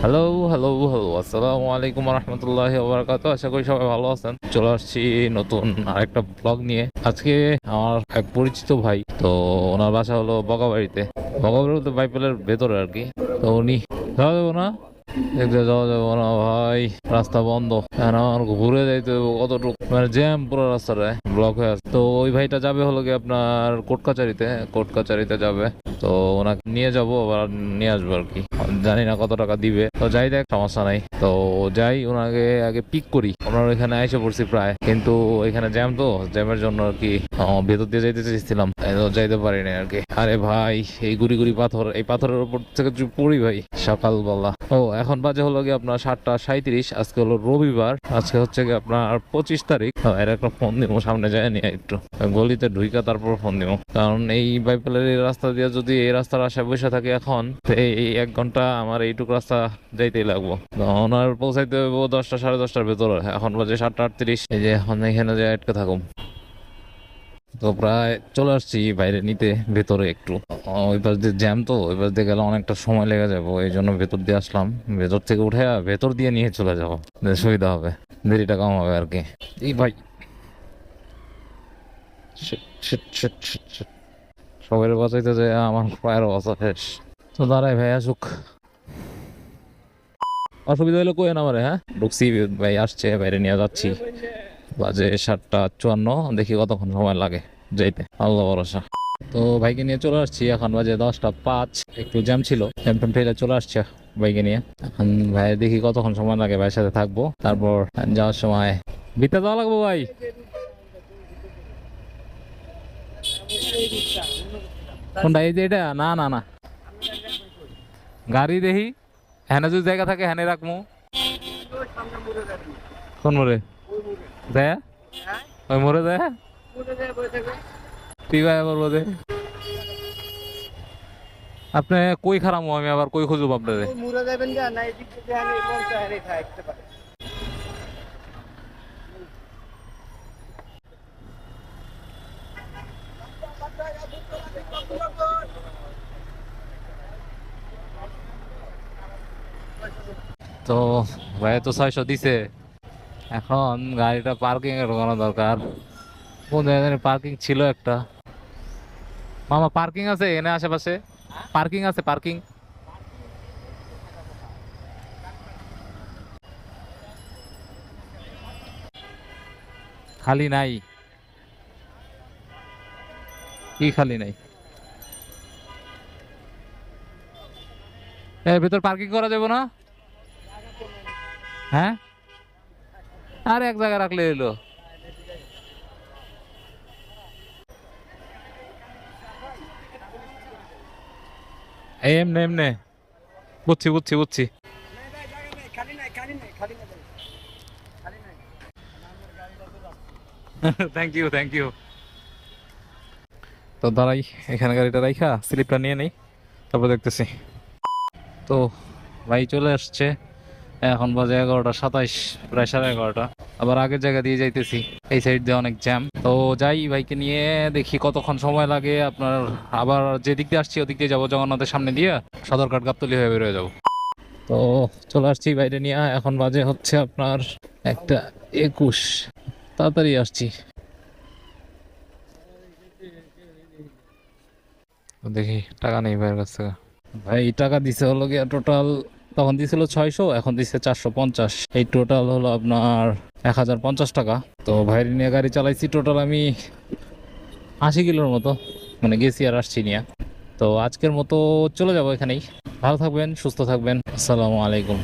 Hello hello hello আসসালামু আলাইকুম রহমতুল্লাহি ওয়া বারাকাতুহু। আশা করি সবাই ভালো আছেন। চলে আসছি নতুন আরেকটা ব্লগ নিয়ে। আজকে আমার এক পরিচিত ভাই, তো ওনার বাসা হলো বগাবাড়িতে। বগাবাড়ি বলতে বাইপেলের ভেতরে আর কি। তো উনি যাওয়া যাবো না, দেখতে যাওয়া যাবো না ভাই, রাস্তা বন্ধ। এখন আমার ঘুরে যাইতে হবে কতটুকু, মানে জ্যাম পুরো রাস্তাটায়, ব্লক হয়ে আছে। তো ওই ভাইটা যাবে হলো কি আপনার কোর্ট কাচারিতে যাবে। তো ওনাকে নিয়ে যাবো, আবার নিয়ে আসবো আর কি। জানি না কত টাকা দিবে, তো যাই, দেখ সমস্যা নাই। তো যাই, ওনাকে আগে পিক করি। ওনার এখানে এসে পড়ছি প্রায়, কিন্তু এখানে জ্যাম, তো জ্যামের জন্য আর কি ভেতর দিয়ে যাইতে চেয়েছিলাম, তো যাইতে পারিনি আর কি। আরে ভাই, এই গুড়ি গুড়ি পাথর, এই পাথরের উপর থেকে যদি পড়ি ভাই সকালবেলা। এখন বাজে হলো কি আপনার 7টা 37। আজকে হলো রবিবার, আজকে হচ্ছে কি আপনার 25 তারিখ। এর একটা ফোন দিব, সামনে যায় নিয়ে একটু গলিতে ঢুইকা তারপর ফোন দিব। কারণ এই বাইপালের এই রাস্তা দিয়ে যদি এই রাস্তার আশায় বসে থাকি এখন, তো এই 1 ঘন্টা আমার এইটুকু রাস্তা যাইতেই লাগবো। তো ওনার পৌঁছাইতে হবে 10টা 10:30টার ভেতরে। এখন বাজে 7টা 38। এই যে এখন এখানে যে আটকে থাকুম। তো প্রায় চলে আসছি বাইরে নিতে, ভেতরে একটু। ওই পাশ দিয়ে জ্যাম, তো ওই পাশ দিয়ে গেলে অনেকটা সময় লেগে যাবো, এই জন্য ভেতর দিয়ে আসলাম। ভেতর থেকে উঠে ভেতর দিয়ে নিয়ে চলে যাবো, সুবিধা হবে, দেরিটা কম হবে আর কি। এই ভাই, shit shit shit shit shit, সবাই বাঁচাইতে যায় আমার পায়ের অবস্থা শেষ। তো দাঁড়াই ভাই আসুক, অসুবিধা হলে কই না আমারে। হ্যাঁ, ঢুকছি, ভাই আসছে, বাইরে নিয়ে যাচ্ছি। বাজে 7টা 54, দেখি কতক্ষণ সময় লাগে যাইতে, আল্লাহ ভরসা। তো ভাইকে নিয়ে চলে আসছি, এখন বাজে 10টা 5। একটু জ্যাম ছিল, জ্যাম ট্যাম ঠেলে চলে আসছে বাইকে নিয়ে। এখন ভাই দেখি কতক্ষণ সময় লাগে, ভাইয়ের সাথে থাকবো। তারপর যাওয়ার সময় ভিতরে যাওয়া লাগবো ভাই। কোনটা, এই যে এটা? না না না, গাড়ি দেখি হ্যানে যদি জায়গা থাকে হ্যানে রাখবো। কোন মোড়ে দেয়? ওই মোড়ে দেয়? তুই ভাই আবার বোধে আপনি কই খারামো, আমি আবার কই খুঁজব আপনারে? তো ভাই তো 600 দিছে, এখন গাড়িটা পার্কিং এর কোনো দরকার। কোন জায়গায় পার্কিং ছিল একটা? মামা পার্কিং আছে এখানে আশেপাশে? পার্কিং আছে, পার্কিং? খালি নাই? কি খালি নাই? এর ভিতর পার্কিং করা যাবে না? হ্যাঁ, আর এক জায়গায় রাখলে এলো। এমনে এমনে, বুঝছি বুঝছি বুঝছি। Thank you thank you. তো দাঁড়াই, এখানে গাড়িটা রাইখা স্লিপটা নিয়ে নেই, তারপর দেখতেছি। তো ভাই চলে আসছে, এখন বাজে 11টা 27, প্রায় 11:30। আবার আগের জায়গা দিয়ে যাইতেছি, এই সাইড দিয়ে অনেক জ্যাম। তো যাই, বাইকে নিয়ে দেখি কতক্ষণ সময় লাগে আপনার। আবার যে দিক দিয়ে আসছি ওদিক দিয়ে যাবো, জগন্নাথের সামনে দিয়ে সদরঘাট গাবতলী হয়ে বেরোয় যাবো। তো চলে আসছি বাইরে নিয়ে, এখন বাজে হচ্ছে আপনার 1টা 21। তাড়াতাড়ি আসছি। তো দেখি টাকা নেই ভাইয়ের কাছ থেকে। ভাই টাকা দিছে হলো গিয়া টোটাল, তখন দিছিল 600, এখন দিছে 450। এই টোটাল হলো আপনার 1050 টাকা। তো ভাইয়ের নিয়ে গাড়ি চালাইছি টোটাল আমি 80 কিলোর মতো, মানে গেছি আর আসছি নিয়ে। তো আজকের মতো চলে যাবো এখানেই। ভালো থাকবেন, সুস্থ থাকবেন, আসসালামু আলাইকুম।